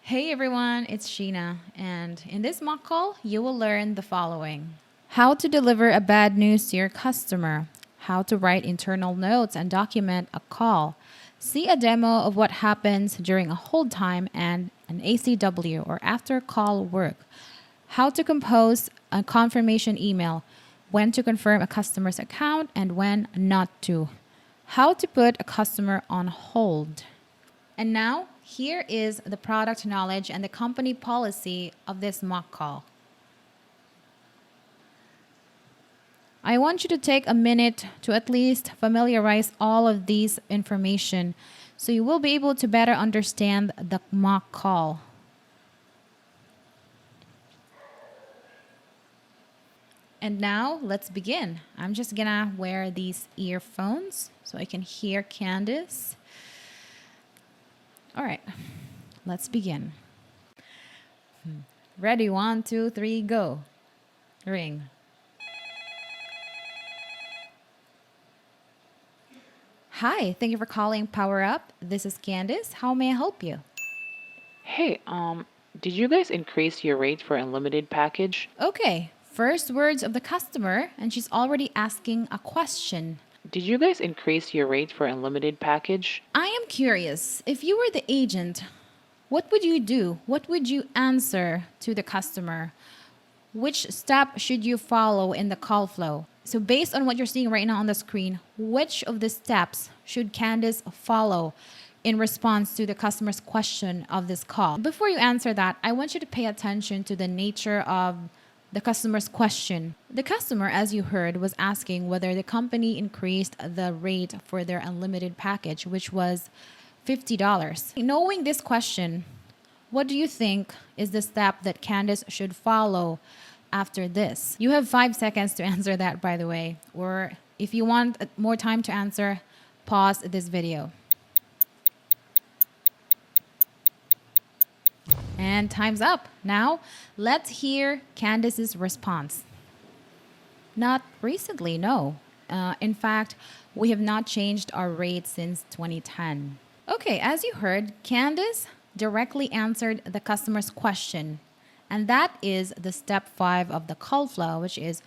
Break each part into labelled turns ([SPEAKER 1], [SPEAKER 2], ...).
[SPEAKER 1] Hey everyone, it's Sheena, and in this mock call, you will learn the following: how to deliver a bad news to your customer, how to write internal notes and document a call, see a demo of what happens during a hold time and an ACW or after call work, how to compose a confirmation email, when to confirm a customer's account and when not to, how to put a customer on hold. And now, here is the product knowledge and the company policy of this mock call. I want you to take a minute to at least familiarize all of these information so you will be able to better understand the mock call. And now, let's begin. I'm just gonna wear these earphones so I can hear Candice. All right, let's begin. Ready, 1, 2, 3, go. Ring. Hi, thank you for calling Power Up. This is Candice. How may I help you?
[SPEAKER 2] Hey, did you guys increase your rate for unlimited package?
[SPEAKER 1] Okay, first words of the customer, and she's already asking a question.
[SPEAKER 2] Did you guys increase your rate for unlimited package?
[SPEAKER 1] I am curious, if you were the agent, what would you do? What would you answer to the customer? Which step should you follow in the call flow? So based on what you're seeing right now on the screen, which of the steps should Candice follow in response to the customer's question of this call? Before you answer that, I want you to pay attention to the nature of the customer's question. The customer, as you heard, was asking whether the company increased the rate for their unlimited package, which was $50. Knowing this question, what do you think is the step that Candice should follow after this? You have 5 seconds to answer that, by the way. Or if you want more time to answer, pause this video. And time's up. Now, let's hear Candice's response. Not recently, no. In fact, we have not changed our rate since 2010. Okay, as you heard, Candice directly answered the customer's question. And that is the step 5 of the call flow, which is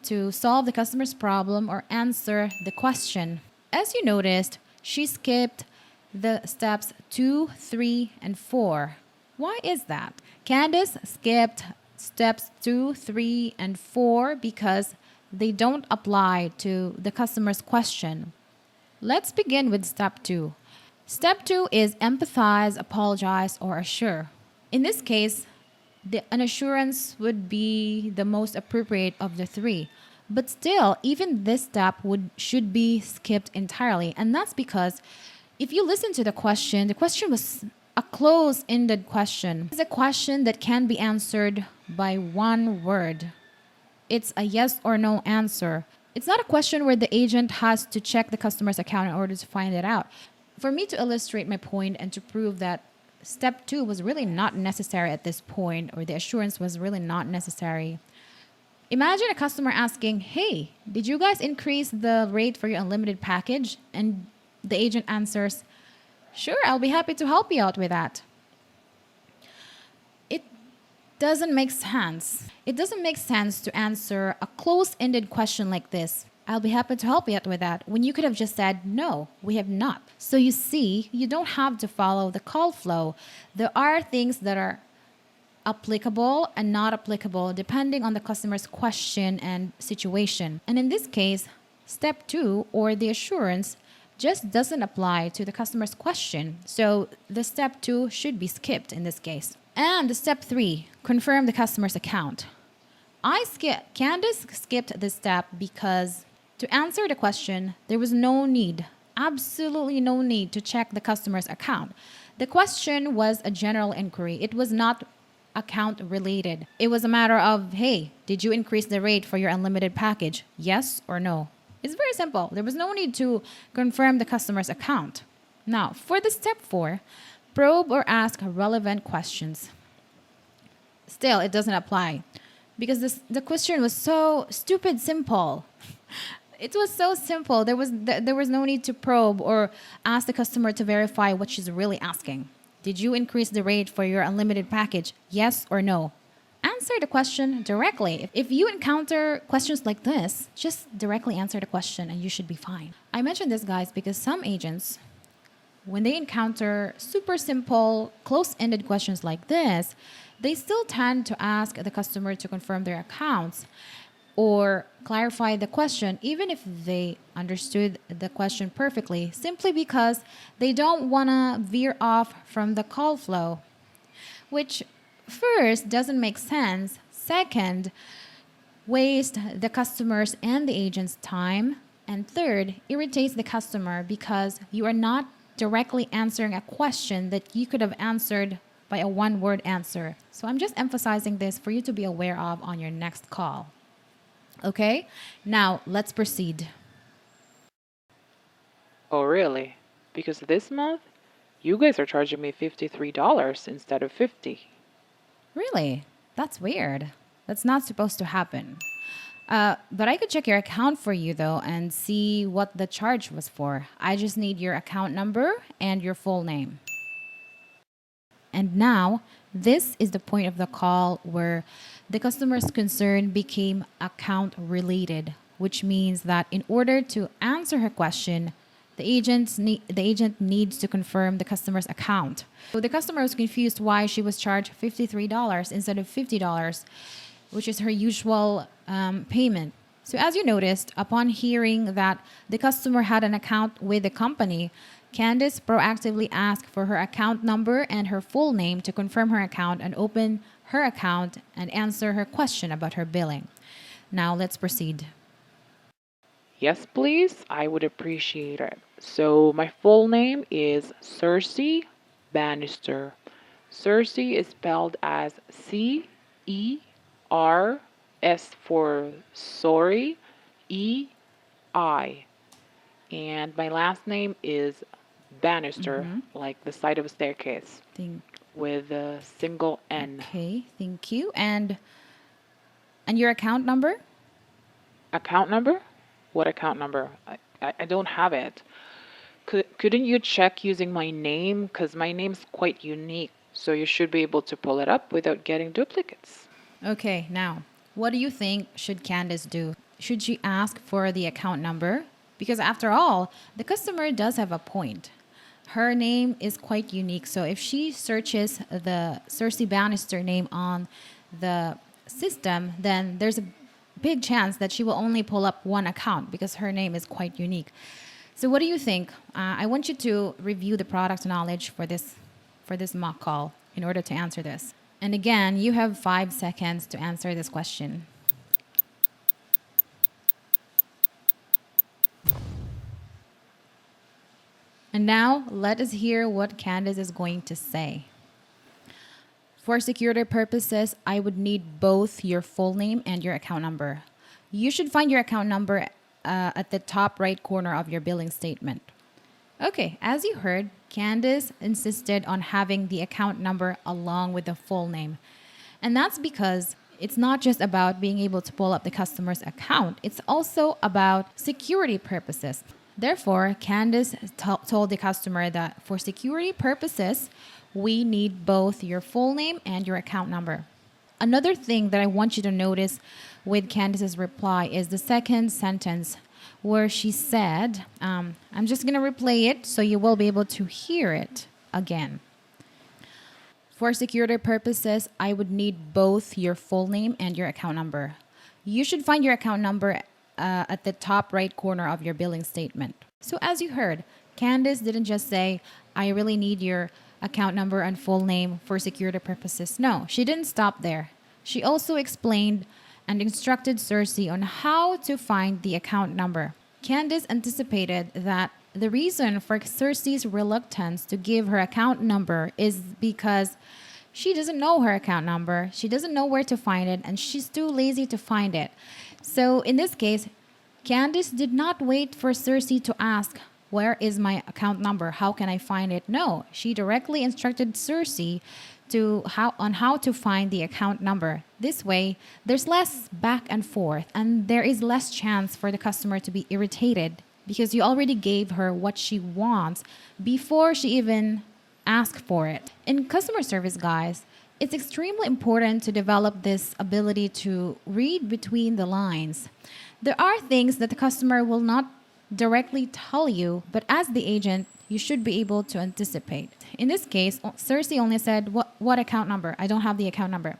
[SPEAKER 1] to solve the customer's problem or answer the question. As you noticed, she skipped the steps 2, 3, and 4. Why is that? Candice skipped steps 2, 3, and 4 because they don't apply to the customer's question. Let's begin with step 2. Step 2 is empathize, apologize, or assure. In this case, an assurance would be the most appropriate of the 3. But still, even this step should be skipped entirely. And that's because if you listen to the question was a close-ended question. It's a question that can be answered by one word. It's a yes or no answer. It's not a question where the agent has to check the customer's account in order to find it out. For me to illustrate my point and to prove that step 2 was really not necessary at this point, or the assurance was really not necessary, imagine a customer asking, hey, did you guys increase the rate for your unlimited package? And the agent answers, sure, I'll be happy to help you out with that. It doesn't make sense. It doesn't make sense to answer a close-ended question like this. I'll be happy to help you out with that, when you could have just said, no, we have not. So you see, you don't have to follow the call flow. There are things that are applicable and not applicable depending on the customer's question and situation. And in this case, step 2, or the assurance, just doesn't apply to the customer's question. So the step 2 should be skipped in this case. And the step 3, confirm the customer's account. Candice skipped this step because to answer the question, there was no need, absolutely no need to check the customer's account. The question was a general inquiry. It was not account related. It was a matter of, hey, did you increase the rate for your unlimited package? Yes or no? It's very simple. There was no need to confirm the customer's account. Now, for the step 4, probe or ask relevant questions. Still, it doesn't apply because the question was so stupid simple. It was so simple. There was no need to probe or ask the customer to verify what she's really asking. Did you increase the rate for your unlimited package? Yes or no? Answer the question directly. If you encounter questions like this, just directly answer the question and you should be fine. I mention this, guys, because some agents, when they encounter super simple, close ended questions like this, they still tend to ask the customer to confirm their accounts or clarify the question, even if they understood the question perfectly, simply because they don't want to veer off from the call flow, which first doesn't make sense. Second, waste the customer's and the agent's time. And third, irritates the customer because you are not directly answering a question that you could have answered by a one word answer. So I'm just emphasizing this for you to be aware of on your next call. Okay, now let's proceed.
[SPEAKER 2] Oh, really? Because this month, you guys are charging me $53 instead of 50.
[SPEAKER 1] Really? That's weird. That's not supposed to happen. But I could check your account for you though and see what the charge was for. I just need your account number and your full name. And now, this is the point of the call where the customer's concern became account related, which means that in order to answer her question, the agent needs to confirm the customer's account. So the customer was confused why she was charged $53 instead of $50, which is her usual payment. So, as you noticed, upon hearing that the customer had an account with the company, Candice proactively asked for her account number and her full name to confirm her account and open her account and answer her question about her billing. Now, let's proceed.
[SPEAKER 2] Yes, please. I would appreciate it. So, my full name is Cersei Bannister. Cersei is spelled as C-E-R-S for sorry, E-I. And my last name is Bannister, like the side of a staircase,
[SPEAKER 1] Thank,
[SPEAKER 2] with a single N.
[SPEAKER 1] okay, thank you. And your account number?
[SPEAKER 2] Account number? What account number? I don't have it. Couldn't you check using my name? Because my name's quite unique, so you should be able to pull it up without getting duplicates.
[SPEAKER 1] Okay, now, what do you think should Candice do? Should she ask for the account number? Because after all, the customer does have a point. Her name is quite unique, so if she searches the Cersei Bannister name on the system, then there's a big chance that she will only pull up one account because her name is quite unique. So, what do you think? I want you to review the product knowledge for this mock call in order to answer this. And again, you have 5 seconds to answer this question. And now, let us hear what Candice is going to say. For security purposes, I would need both your full name and your account number. You should find your account number at the top right corner of your billing statement. Okay, as you heard, Candice insisted on having the account number along with the full name. And that's because it's not just about being able to pull up the customer's account, it's also about security purposes. Therefore, Candice told the customer that for security purposes, we need both your full name and your account number. Another thing that I want you to notice with Candice's reply is the second sentence where she said, I'm just going to replay it so you will be able to hear it again. For security purposes, I would need both your full name and your account number. You should find your account number at the top right corner of your billing statement. So as you heard, Candice didn't just say, I really need your account number and full name for security purposes. No, she didn't stop there. She also explained and instructed Cersei on how to find the account number. Candice anticipated that the reason for Cersei's reluctance to give her account number is because she doesn't know her account number, she doesn't know where to find it, and she's too lazy to find it. So in this case, Candice did not wait for Cersei to ask, where is my account number? How can I find it? No, she directly instructed Cersei on how to find the account number. This way, there's less back and forth, and there is less chance for the customer to be irritated because you already gave her what she wants before she even ask for it. In customer service, guys, it's extremely important to develop this ability to read between the lines. There are things that the customer will not directly tell you, but as the agent, you should be able to anticipate. In this case, Cersei only said, what account number? I don't have the account number.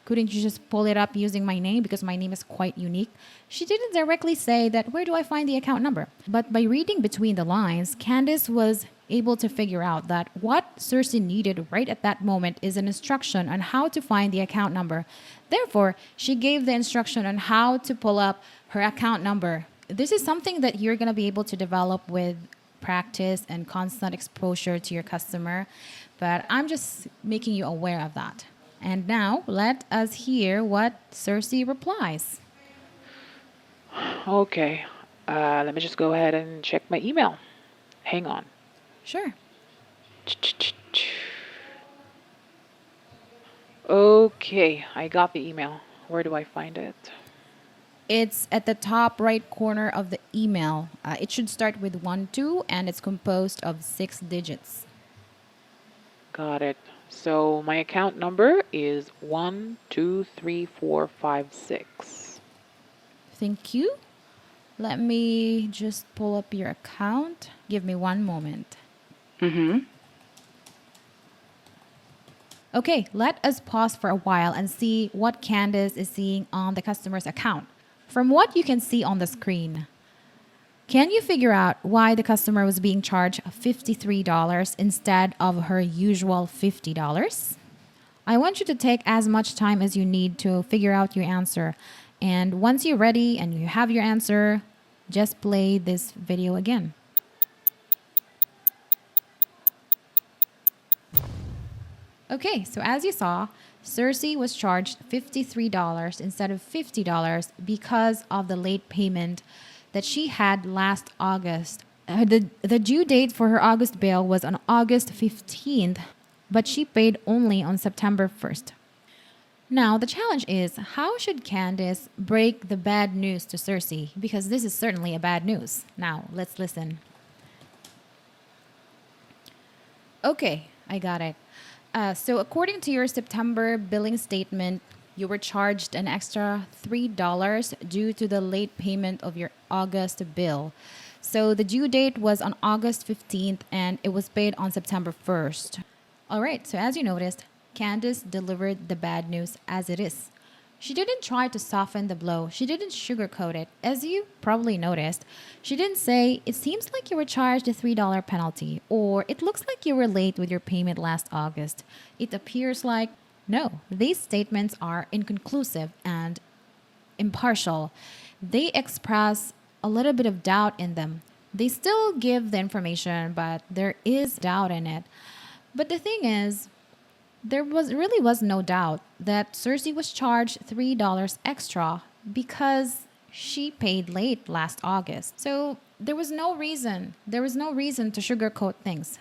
[SPEAKER 1] Couldn't you just pull it up using my name because my name is quite unique? She didn't directly say that, where do I find the account number? But by reading between the lines, Candice was able to figure out that what Cersei needed right at that moment is an instruction on how to find the account number. Therefore, she gave the instruction on how to pull up her account number. This is something that you're going to be able to develop with practice and constant exposure to your customer, but I'm just making you aware of that. And now let us hear what Cersei replies.
[SPEAKER 2] Okay, let me just go ahead and check my email. Hang on.
[SPEAKER 1] Sure.
[SPEAKER 2] Okay, I got the email. Where do I find it?
[SPEAKER 1] It's at the top right corner of the email. It should start with 1 2 and it's composed of 6 digits.
[SPEAKER 2] Got it. So my account number is 123456.
[SPEAKER 1] Thank you. Let me just pull up your account. Give me one moment. Okay, let us pause for a while and see what Candice is seeing on the customer's account. From what you can see on the screen, can you figure out why the customer was being charged $53 instead of her usual $50? I want you to take as much time as you need to figure out your answer. And once you're ready and you have your answer, just play this video again. Okay, so as you saw, Cersei was charged $53 instead of $50 because of the late payment that she had last August. The due date for her August bill was on August 15th, but she paid only on September 1st. Now, the challenge is, how should Candice break the bad news to Cersei? Because this is certainly a bad news. Now, let's listen. Okay, I got it. So according to your September billing statement, you were charged an extra $3 due to the late payment of your August bill. So the due date was on August 15th and it was paid on September 1st. All right, so as you noticed, Candice delivered the bad news as it is. She didn't try to soften the blow. She didn't sugarcoat it. As you probably noticed, she didn't say, it seems like you were charged a $3 penalty, or it looks like you were late with your payment last August. It appears like, no, these statements are inconclusive and impartial. They express a little bit of doubt in them. They still give the information, but there is doubt in it. But the thing is, there really was no doubt that Cersei was charged $3 extra because she paid late last August. So there was no reason. There was no reason to sugarcoat things.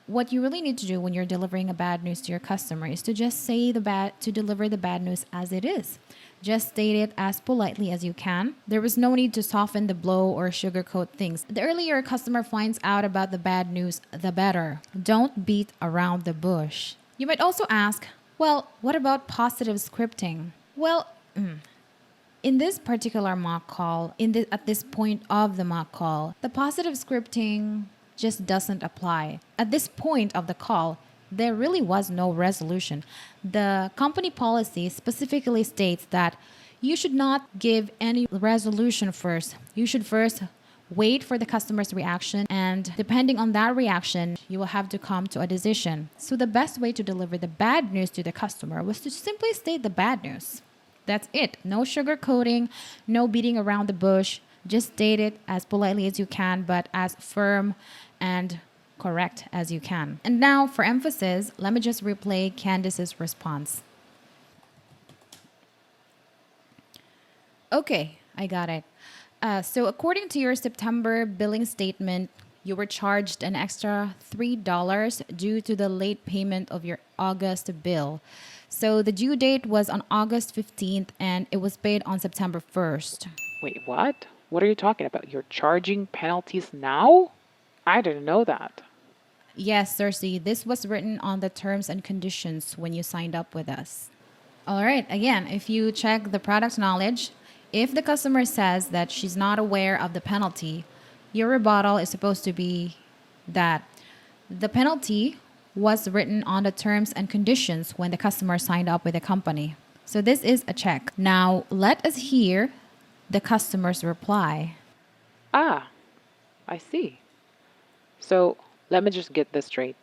[SPEAKER 1] What you really need to do when you're delivering a bad news to your customer is to just deliver the bad news as it is. Just state it as politely as you can. There was no need to soften the blow or sugarcoat things. The earlier a customer finds out about the bad news, the better. Don't beat around the bush. You might also ask, well, what about positive scripting? Well, in this particular mock call, at this point of the mock call, the positive scripting just doesn't apply. At this point of the call, there really was no resolution. The company policy specifically states that you should not give any resolution first. You should first wait for the customer's reaction, and depending on that reaction, you will have to come to a decision. So the best way to deliver the bad news to the customer was to simply state the bad news. That's it. No sugarcoating, no beating around the bush. Just state it as politely as you can, but as firm and correct as you can. And now, for emphasis, let me just replay Candice's response. Okay, I got it. So according to your September billing statement, you were charged an extra $3 due to the late payment of your August bill. So the due date was on August 15th and it was paid on September 1st.
[SPEAKER 2] Wait, what? What are you talking about? You're charging penalties now? I didn't know that.
[SPEAKER 1] Yes, Cersei, this was written on the terms and conditions when you signed up with us. All right, again, if you check the product knowledge, if the customer says that she's not aware of the penalty, your rebuttal is supposed to be that the penalty was written on the terms and conditions when the customer signed up with the company. So this is a check. Now, let us hear the customer's reply.
[SPEAKER 2] Ah, I see. So let me just get this straight.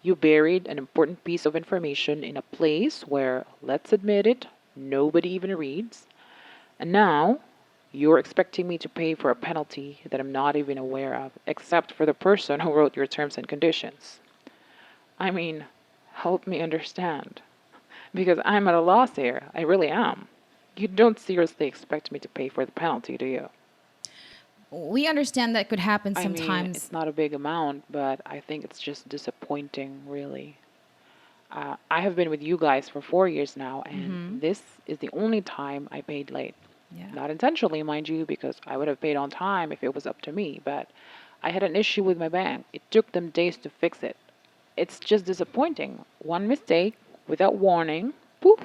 [SPEAKER 2] You buried an important piece of information in a place where, let's admit it, nobody even reads. And now you're expecting me to pay for a penalty that I'm not even aware of, except for the person who wrote your terms and conditions. I mean, help me understand. Because I'm at a loss here. I really am. You don't seriously expect me to pay for the penalty, do you?
[SPEAKER 1] We understand that could happen
[SPEAKER 2] I mean,
[SPEAKER 1] sometimes.
[SPEAKER 2] it's not a big amount, but I think it's just disappointing, really. I have been with you guys for 4 years now, and this is the only time I paid late.
[SPEAKER 1] Yeah.
[SPEAKER 2] Not intentionally, mind you, because I would have paid on time if it was up to me, but I had an issue with my bank. It took them days to fix it. It's just disappointing. One mistake, without warning, poof,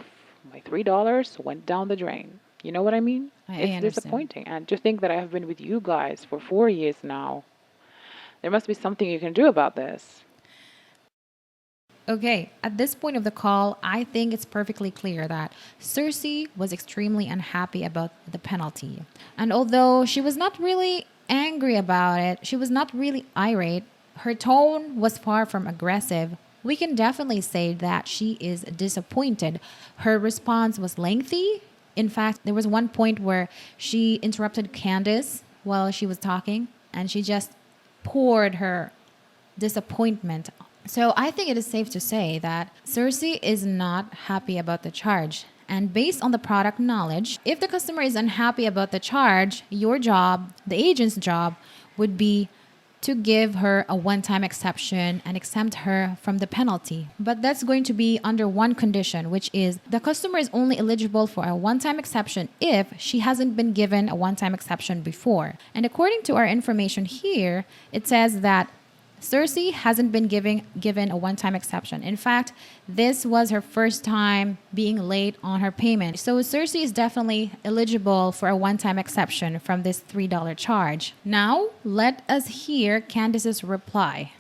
[SPEAKER 2] my $3 went down the drain. You know what I mean?
[SPEAKER 1] I
[SPEAKER 2] It's
[SPEAKER 1] understand.
[SPEAKER 2] disappointing. And to think that I have been with you guys for 4 years now, there must be something you can do about this.
[SPEAKER 1] Okay, at this point of the call, I think it's perfectly clear that Cersei was extremely unhappy about the penalty. And although she was not really angry about it, she was not really irate, her tone was far from aggressive. We can definitely say that she is disappointed. Her response was lengthy. In fact, there was one point where she interrupted Candace while she was talking, and she just poured her disappointment. So I think it is safe to say that Cersei is not happy about the charge. And based on the product knowledge, if the customer is unhappy about the charge, your job, the agent's job, would be to give her a one time exception and exempt her from the penalty. But that's going to be under one condition, which is the customer is only eligible for a one time exception if she hasn't been given a one time exception before. And according to our information here, it says that Cersei hasn't been given a one-time exception. In fact, this was her first time being late on her payment. So Cersei is definitely eligible for a one-time exception from this $3 charge. Now, let us hear Candace's reply.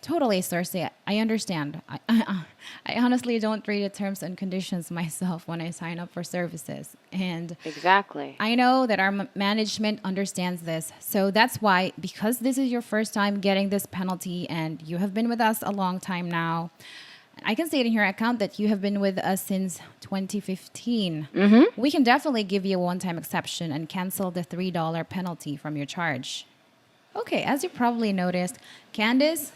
[SPEAKER 1] Totally, Cersei. I understand. I honestly don't read the terms and conditions myself when I sign up for services. And
[SPEAKER 2] Exactly.
[SPEAKER 1] I know that our management understands this. So that's why, because this is your first time getting this penalty and you have been with us a long time now, I can see it in your account that you have been with us since 2015. We can definitely give you a one time exception and cancel the $3 penalty from your charge. Okay, as you probably noticed, Candice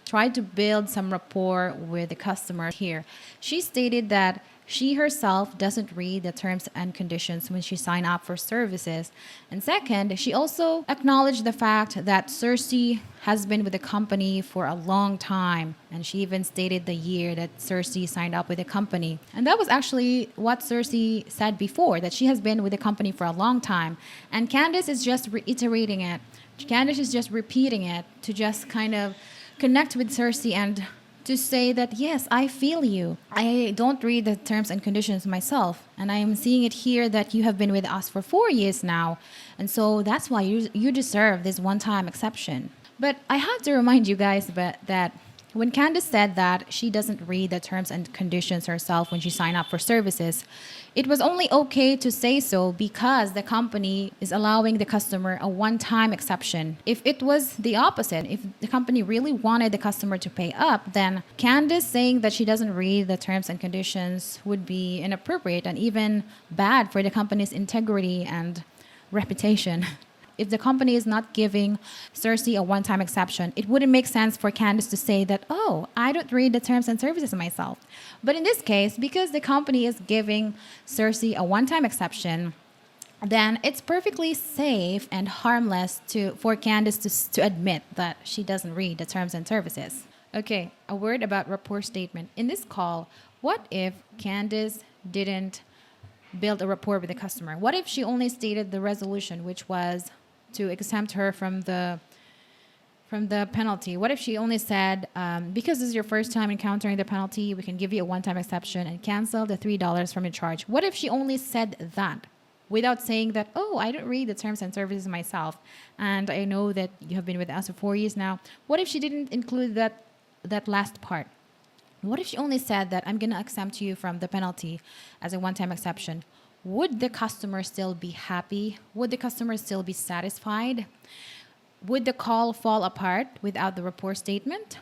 [SPEAKER 1] tried to build some rapport with the customer here. She stated that she herself doesn't read the terms and conditions when she signed up for services. And second, she also acknowledged the fact that Cersei has been with the company for a long time. And she even stated the year that Cersei signed up with the company. And that was actually what Cersei said before, that she has been with the company for a long time. And Candice is just reiterating it. Candice is just repeating it to just kind of connect with Cersei and to say that, yes, I feel you. I don't read the terms and conditions myself. And I am seeing it here that you have been with us for 4 years now. And so that's why you deserve this one time exception. But I have to remind you guys that when Candace said that she doesn't read the terms and conditions herself when she signed up for services, it was only okay to say so because the company is allowing the customer a one-time exception. If it was the opposite, if the company really wanted the customer to pay up, then Candace saying that she doesn't read the terms and conditions would be inappropriate and even bad for the company's integrity and reputation. If the company is not giving Cersei a one-time exception, it wouldn't make sense for Candice to say that, oh, I don't read the terms and services myself. But in this case, because the company is giving Cersei a one-time exception, then it's perfectly safe and harmless for Candice to admit that she doesn't read the terms and services. Okay, a word about rapport statement. In this call, what if Candice didn't build a rapport with the customer? What if she only stated the resolution, which was to exempt her from from the penalty. What if she only said, because this is your first time encountering the penalty, we can give you a one-time exception and cancel the $3 from your charge? What if she only said that without saying that, oh, I don't read the terms and services myself, and I know that you have been with us for 4 years now? What if she didn't include that last part? What if she only said that I'm going to exempt you from the penalty as a one-time exception? Would the customer still be happy? Would the customer still be satisfied? Would the call fall apart without the report statement?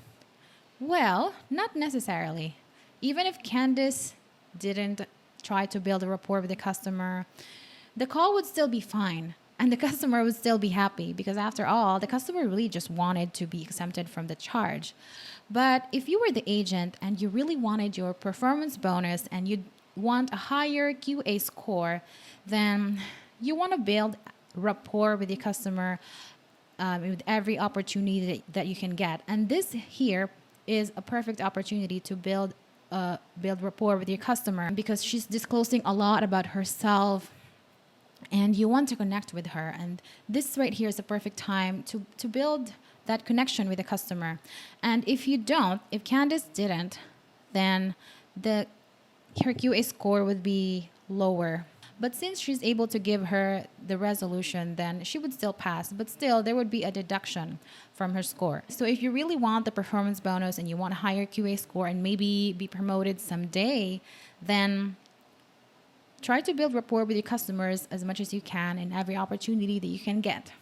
[SPEAKER 1] Well, not necessarily. Even if Candice didn't try to build a rapport with the customer, the call would still be fine and the customer would still be happy, because after all, the customer really just wanted to be exempted from the charge. But if you were the agent and you really wanted your performance bonus and you want a higher QA score, then you want to build rapport with the customer with every opportunity that you can get. And this here is a perfect opportunity to build rapport with your customer, because she's disclosing a lot about herself and you want to connect with her. And this right here is the perfect time to build that connection with the customer. And if Candice didn't, then her QA score would be lower. But since she's able to give her the resolution, then she would still pass. But still, there would be a deduction from her score. So if you really want the performance bonus and you want a higher QA score and maybe be promoted someday, then try to build rapport with your customers as much as you can in every opportunity that you can get.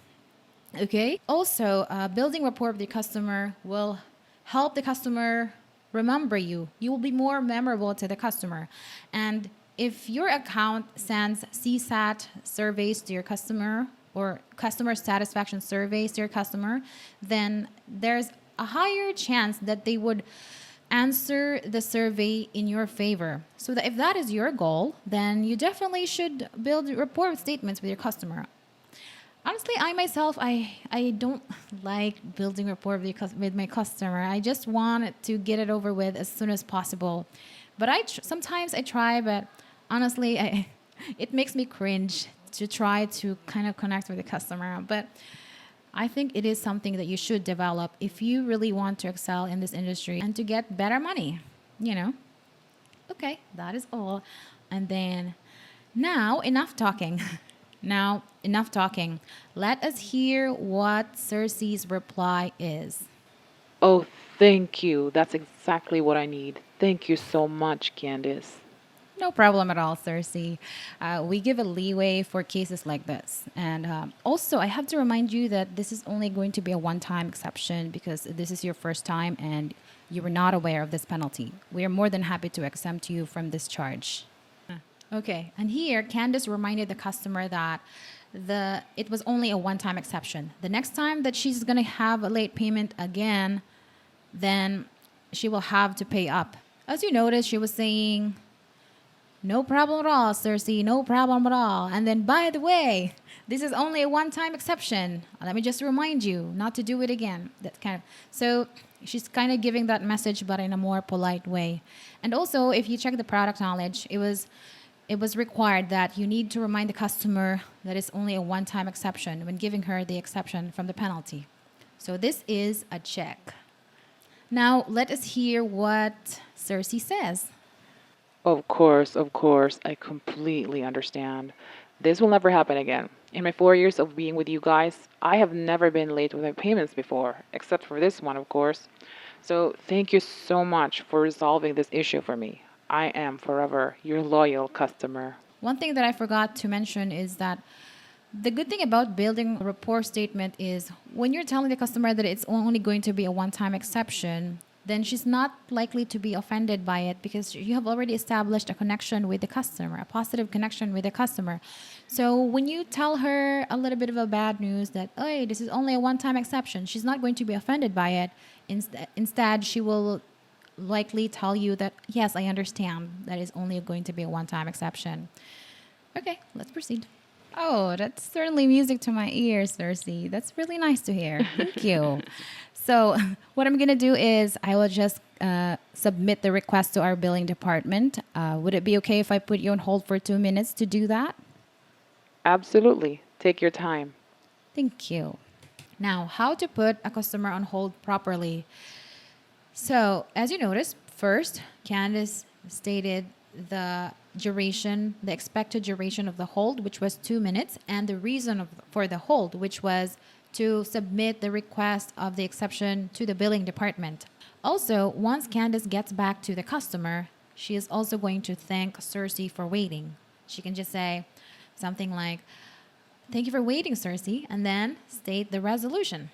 [SPEAKER 1] Okay? Also, building rapport with your customer will help the customer remember you. You will be more memorable to the customer. And if your account sends CSAT surveys to your customer or customer satisfaction surveys to your customer, then there's a higher chance that they would answer the survey in your favor. So that if that is your goal, then you definitely should build rapport statements with your customer. Honestly, I myself, I don't like building rapport with my customer. I just want to get it over with as soon as possible. But sometimes I try, but honestly, it makes me cringe to try to kind of connect with the customer. But I think it is something that you should develop if you really want to excel in this industry and to get better money, you know? Okay, that is all. And then now, enough talking. Now, enough talking. Let us hear what Cersei's reply is.
[SPEAKER 2] Oh, thank you. That's exactly what I need. Thank you so much, Candice.
[SPEAKER 1] No problem at all, Cersei. We give a leeway for cases like this. And also, I have to remind you that this is only going to be a one-time exception because this is your first time and you were not aware of this penalty. We are more than happy to exempt you from this charge. Okay, and here Candice reminded the customer that it was only a one-time exception. The next time that she's going to have a late payment again, then she will have to pay up. As you notice, she was saying, no problem at all, Cersei, no problem at all. And then, by the way, this is only a one-time exception. Let me just remind you not to do it again. That kind of. So she's kind of giving that message, but in a more polite way. And also, if you check the product knowledge, it was required that you need to remind the customer that it's only a one-time exception when giving her the exception from the penalty. So this is a check. Now, let us hear what Cersei says.
[SPEAKER 2] Of course, I completely understand. This will never happen again. In my 4 years of being with you guys, I have never been late with my payments before, except for this one, of course. So thank you so much for resolving this issue for me. I am forever your loyal customer.
[SPEAKER 1] One thing that I forgot to mention is that the good thing about building a rapport statement is when you're telling the customer that it's only going to be a one-time exception, then she's not likely to be offended by it because you have already established a connection with the customer, a positive connection with the customer. So when you tell her a little bit of a bad news that, hey, this is only a one-time exception, she's not going to be offended by it. Instead, she will likely tell you that, yes, I understand that is only going to be a one-time exception. Okay, let's proceed. Oh, that's certainly music to my ears, Cersei. That's really nice to hear. Thank you. So what I'm going to do is I will just submit the request to our billing department. Would it be okay if I put you on hold for 2 minutes to do that?
[SPEAKER 2] Absolutely. Take your time.
[SPEAKER 1] Thank you. Now, how to put a customer on hold properly. So, as you notice, first, Candice stated the duration, the expected duration of the hold, which was 2 minutes, and the reason for the hold, which was to submit the request of the exception to the billing department. Also, once Candice gets back to the customer, she is also going to thank Cersei for waiting. She can just say something like, "Thank you for waiting, Cersei," and then state the resolution.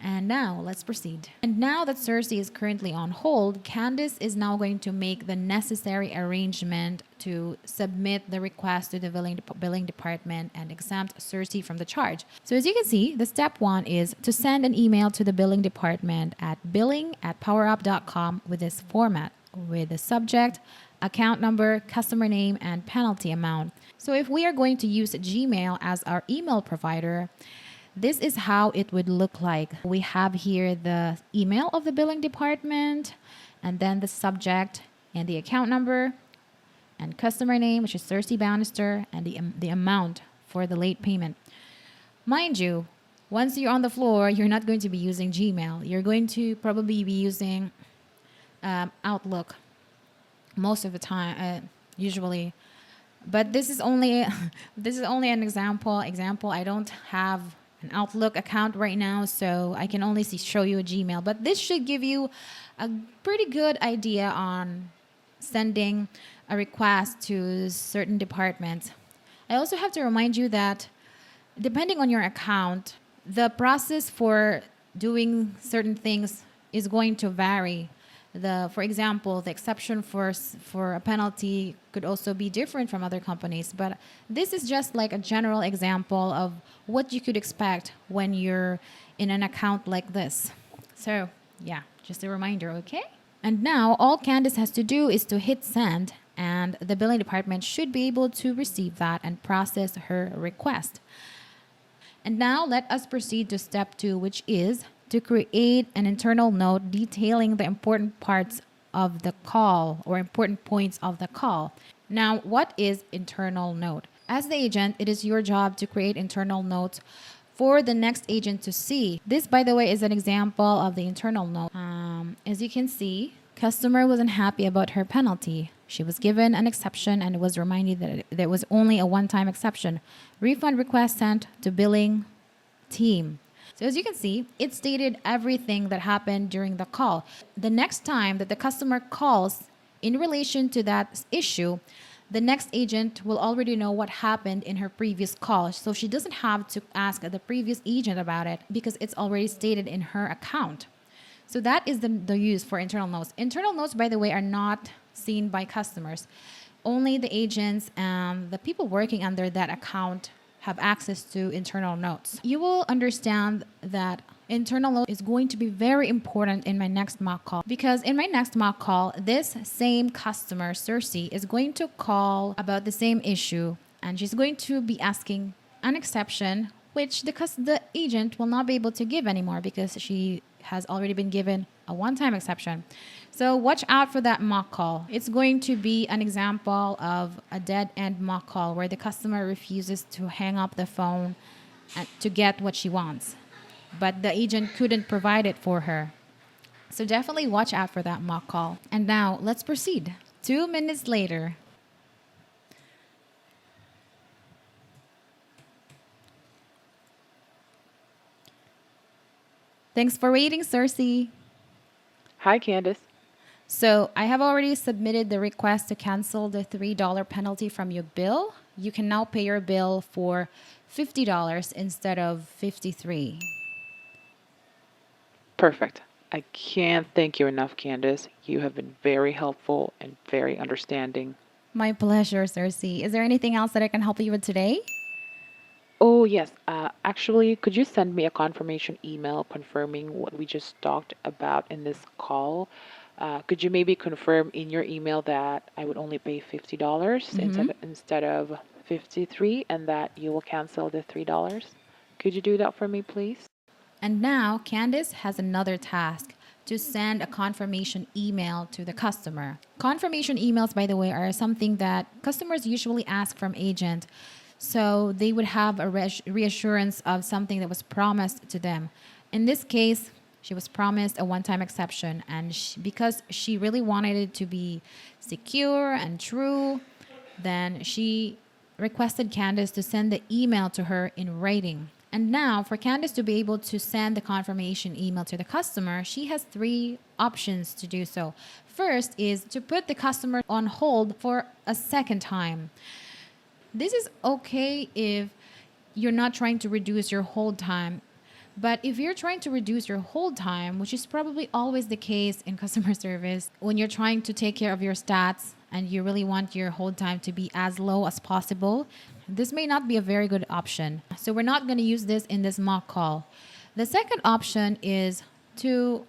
[SPEAKER 1] And now let's proceed. And now that Cersei is currently on hold, Candice is now going to make the necessary arrangement to submit the request to the billing department and exempt Cersei from the charge. So as you can see, the step one is to send an email to the billing department at billing@powerup.com with this format, with the subject, account number, customer name, and penalty amount. So if we are going to use Gmail as our email provider, this is how it would look like. We have here the email of the billing department, and then the subject and the account number and customer name, which is Cersei Bannister, and the amount for the late payment. Mind you, once you're on the floor, you're not going to be using Gmail. You're going to probably be using Outlook most of the time, usually. But this is only this is only an example. I don't have an Outlook account right now, so I can only show you a Gmail. But this should give you a pretty good idea on sending a request to certain departments. I also have to remind you that depending on your account, the process for doing certain things is going to vary. For example, the exception for a penalty could also be different from other companies. But this is just like a general example of what you could expect when you're in an account like this. So yeah, just a reminder, okay? And now all Candice has to do is to hit send, and the billing department should be able to receive that and process her request. And now let us proceed to step 2, which is to create an internal note detailing the important parts of the call or important points of the call. Now, what is internal note? As the agent, it is your job to create internal notes for the next agent to see. This, by the way, is an example of the internal note. As you can see, customer wasn't happy about her penalty. She was given an exception and was reminded that there was only a one-time exception. Refund request sent to billing team. So as you can see, it stated everything that happened during the call. The next time that the customer calls in relation to that issue, the next agent will already know what happened in her previous call. So she doesn't have to ask the previous agent about it because it's already stated in her account. So that is the use for internal notes. Internal notes, by the way, are not seen by customers. Only the agents and the people working under that account have access to internal notes. You will understand that internal note is going to be very important in my next mock call, because in my next mock call, this same customer, Cersei, is going to call about the same issue, and she's going to be asking an exception, which the agent will not be able to give anymore because she has already been given a one-time exception. So watch out for that mock call. It's going to be an example of a dead-end mock call where the customer refuses to hang up the phone to get what she wants, but the agent couldn't provide it for her. So definitely watch out for that mock call. And now let's proceed. 2 minutes later. Thanks for waiting, Cersei.
[SPEAKER 2] Hi, Candice.
[SPEAKER 1] So I have already submitted the request to cancel the $3 penalty from your bill. You can now pay your bill for $50 instead of $53.
[SPEAKER 2] Perfect. I can't thank you enough, Candice. You have been very helpful and very understanding.
[SPEAKER 1] My pleasure, Cersei. Is there anything else that I can help you with today?
[SPEAKER 2] Oh, yes. Actually, could you send me a confirmation email confirming what we just talked about in this call? Could you maybe confirm in your email that I would only pay $50 instead of 53 and that you will cancel the $3? Could you do that for me, please?
[SPEAKER 1] And now Candice has another task to send a confirmation email to the customer. Confirmation emails, by the way, are something that customers usually ask from agent. So they would have a reassurance of something that was promised to them. In this case, she was promised a one-time exception, and because she really wanted it to be secure and true, then she requested Candace to send the email to her in writing. And now, for Candace to be able to send the confirmation email to the customer, she has three options to do so. First is to put the customer on hold for a second time. This is okay if you're not trying to reduce your hold time. But if you're trying to reduce your hold time, which is probably always the case in customer service, when you're trying to take care of your stats and you really want your hold time to be as low as possible, this may not be a very good option. So we're not going to use this in this mock call. The second option is to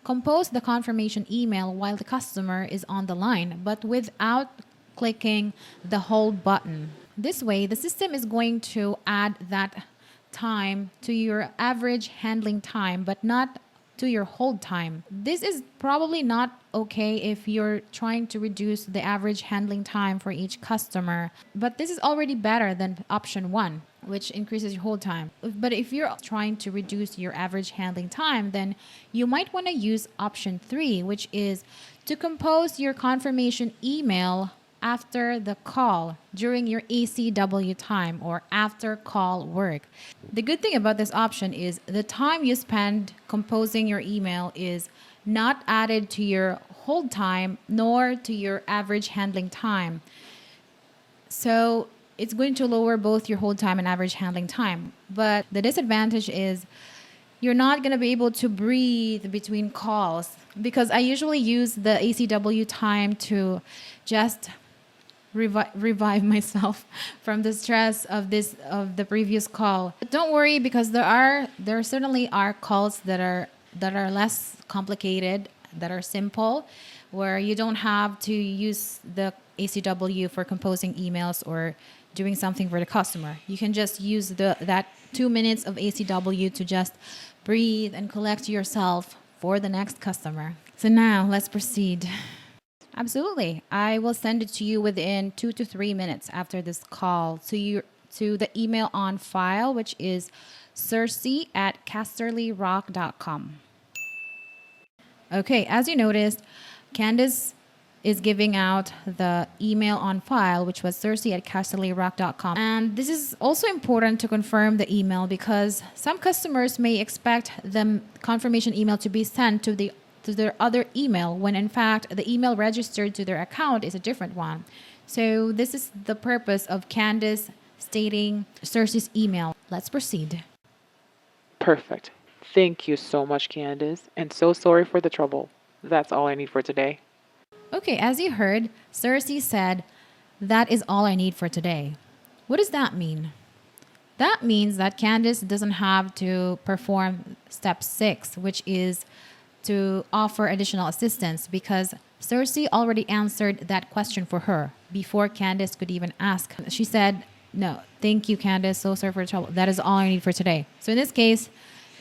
[SPEAKER 1] compose the confirmation email while the customer is on the line, but without clicking the hold button. This way, the system is going to add that time to your average handling time, but not to your hold time. This is probably not okay if you're trying to reduce the average handling time for each customer, but this is already better than option one, which increases your hold time. But if you're trying to reduce your average handling time, then you might want to use option three, which is to compose your confirmation email after the call during your ACW time or after call work. The good thing about this option is the time you spend composing your email is not added to your hold time nor to your average handling time. So it's going to lower both your hold time and average handling time. But the disadvantage is you're not going to be able to breathe between calls, because I usually use the ACW time to just revive myself from the stress of the previous call. But don't worry, because there certainly are calls that are less complicated, that are simple, where you don't have to use the ACW for composing emails or doing something for the customer. You can just use that 2 minutes of ACW to just breathe and collect yourself for the next customer. So now let's proceed. Absolutely. I will send it to you within 2 to 3 minutes after this call to the email on file, which is cersei@casterlyrock.com. Okay, as you noticed, Candace is giving out the email on file, which was cersei@casterlyrock.com. And this is also important to confirm the email, because some customers may expect the confirmation email to be sent to their other email, when in fact the email registered to their account is a different one. So this is the purpose of Candace stating Cersei's email. Let's proceed.
[SPEAKER 2] Perfect. Thank you so much, Candace, and so sorry for the trouble. That's all I need for today.
[SPEAKER 1] Okay, as you heard, Cersei said, "That is all I need for today." What does that mean? That means that Candace doesn't have to perform step 6, which is to offer additional assistance, because Cersei already answered that question for her before Candace could even ask. She said, "No, thank you, Candace. So sorry for the trouble. That is all I need for today." So in this case,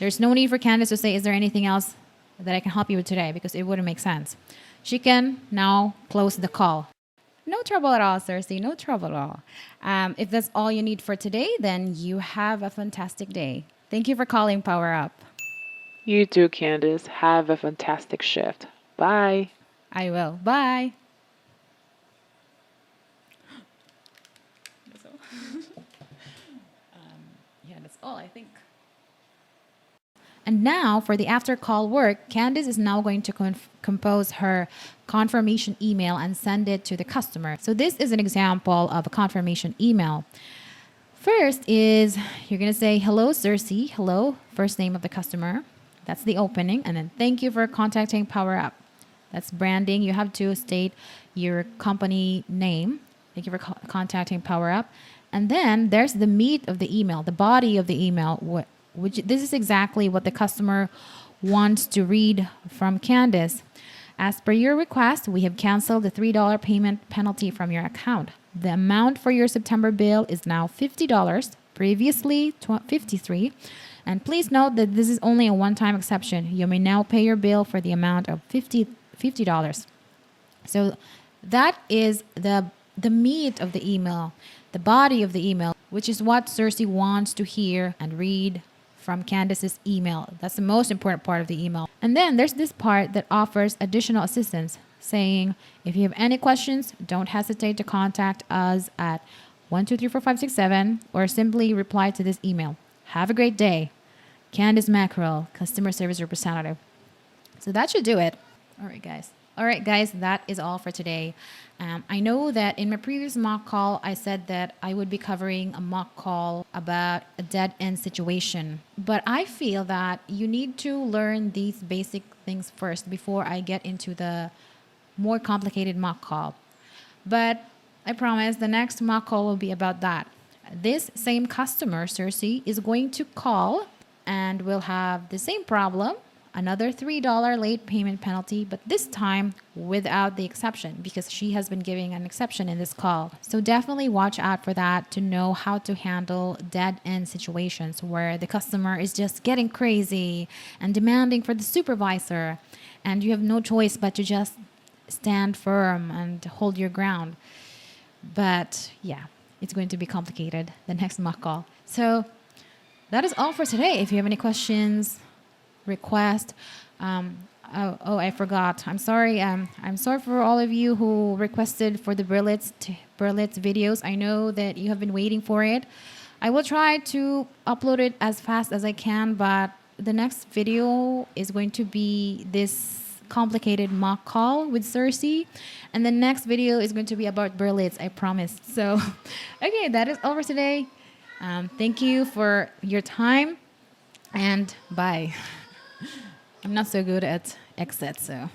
[SPEAKER 1] there's no need for Candace to say, "Is there anything else that I can help you with today?" because it wouldn't make sense. She can now close the call. No trouble at all, Cersei. No trouble at all. If that's all you need for today, then you have a fantastic day. Thank you for calling Power Up.
[SPEAKER 2] You too, Candace. Have a fantastic shift. Bye.
[SPEAKER 1] I will. Bye. That's all. Yeah, that's all, I think. And now for the after call work, Candace is now going to compose her confirmation email and send it to the customer. So this is an example of a confirmation email. First is you're going to say, "Hello, Cersei." Hello, first name of the customer. That's the opening. And then, "Thank you for contacting Power Up." That's branding. You have to state your company name. Thank you for contacting Power Up. And then there's the meat of the email, the body of the email, which this is exactly what the customer wants to read from Candace. "As per your request, we have canceled the $3 payment penalty from your account. The amount for your September bill is now $50, previously $53. And please note that this is only a one-time exception. You may now pay your bill for the amount of $50. So that is the meat of the email, the body of the email. which is what Cersei wants to hear and read from Candace's email. That's the most important part of the email. And then there's this part that offers additional assistance, saying, if you have any questions, don't hesitate to contact us at 1234567 or simply reply to this email. Have a great day. Candace Mackerel, Customer Service Representative. So that should do it. All right, guys. All right, guys, that is all for today. I know that in my previous mock call, I said that I would be covering a mock call about a dead end situation. But I feel that you need to learn these basic things first before I get into the more complicated mock call. But I promise the next mock call will be about that. This same customer, Cersei, is going to call and we'll have the same problem, another $3 late payment penalty, but this time without the exception because she has been giving an exception in this call. So definitely watch out for that to know how to handle dead end situations where the customer is just getting crazy and demanding for the supervisor and you have no choice but to just stand firm and hold your ground. But yeah, it's going to be complicated, the next mock call. So that is all for today. If you have any questions, request. I forgot. I'm sorry. I'm sorry for all of you who requested for the Berlitz videos. I know that you have been waiting for it. I will try to upload it as fast as I can, but the next video is going to be this complicated mock call with Cersei, and the next video is going to be about Berlitz, I promise. So, okay, that is all for today. Thank you for your time, and bye. I'm not so good at exit, so.